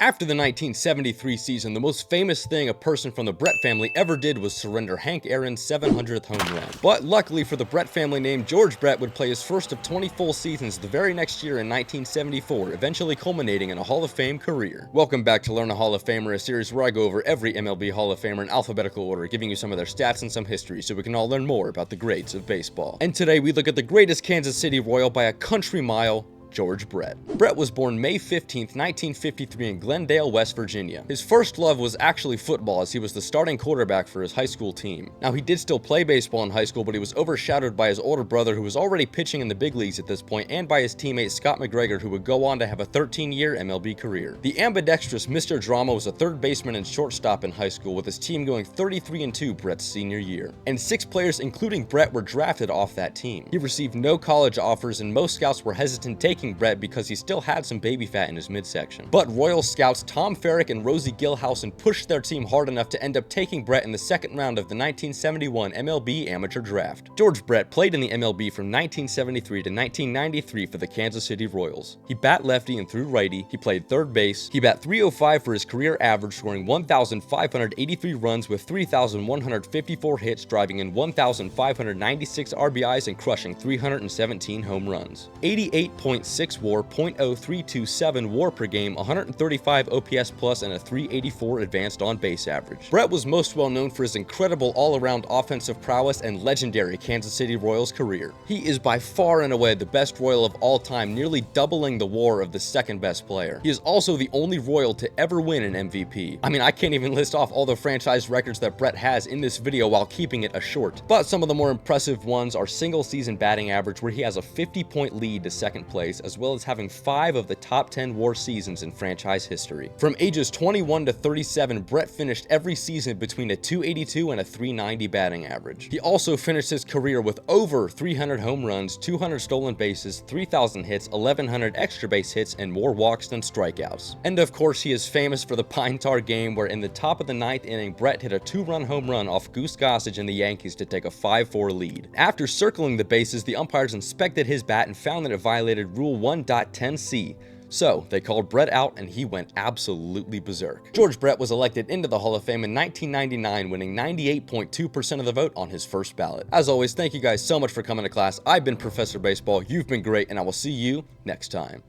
After the 1973 season, the most famous thing a person from the Brett family ever did was surrender Hank Aaron's 700th home run. But luckily for the Brett family name, George Brett would play his first of 20 full seasons the very next year in 1974, eventually culminating in a Hall of Fame career. Welcome back to Learn a Hall of Famer, a series where I go over every MLB Hall of Famer in alphabetical order, giving you some of their stats and some history so we can all learn more about the greats of baseball. And today we look at the greatest Kansas City Royal by a country mile, George Brett. Brett was born May 15, 1953 in Glendale, West Virginia. His first love was actually football, as he was the starting quarterback for his high school team. Now, he did still play baseball in high school, but he was overshadowed by his older brother, who was already pitching in the big leagues at this point, and by his teammate Scott McGregor, who would go on to have a 13-year MLB career. The ambidextrous Mr. Drama was a third baseman and shortstop in high school, with his team going 33-2 Brett's senior year. And 6 players, including Brett, were drafted off that team. He received no college offers, and most scouts were hesitant taking Brett because he still had some baby fat in his midsection. But Royal scouts Tom Farrick and Rosie Gilhousen pushed their team hard enough to end up taking Brett in the second round of the 1971 MLB Amateur Draft. George Brett played in the MLB from 1973 to 1993 for the Kansas City Royals. He bat lefty and threw righty. He played third base. He bat .305 for his career average, scoring 1,583 runs with 3,154 hits, driving in 1,596 RBIs and crushing 317 home runs. 88.6 WAR, .0327 WAR per game, 135 OPS plus, and a 384 advanced on base average. Brett was most well known for his incredible all-around offensive prowess and legendary Kansas City Royals career. He is by far and away the best Royal of all time, nearly doubling the WAR of the second best player. He is also the only Royal to ever win an MVP. I mean, I can't even list off all the franchise records that Brett has in this video while keeping it a short. But some of the more impressive ones are single season batting average, where he has a 50-point lead to second place, as well as having 5 of the top 10 WAR seasons in franchise history. From ages 21 to 37, Brett finished every season between a .282 and a .390 batting average. He also finished his career with over 300 home runs, 200 stolen bases, 3,000 hits, 1,100 extra base hits, and more walks than strikeouts. And of course, he is famous for the Pine Tar game, where in the top of the 9th inning, Brett hit a 2-run home run off Goose Gossage and the Yankees to take a 5-4 lead. After circling the bases, the umpires inspected his bat and found that it violated Rule 1.10c. So, they called Brett out and he went absolutely berserk. George Brett was elected into the Hall of Fame in 1999, winning 98.2% of the vote on his first ballot. As always, thank you guys so much for coming to class. I've been Professor Baseball, you've been great, and I will see you next time.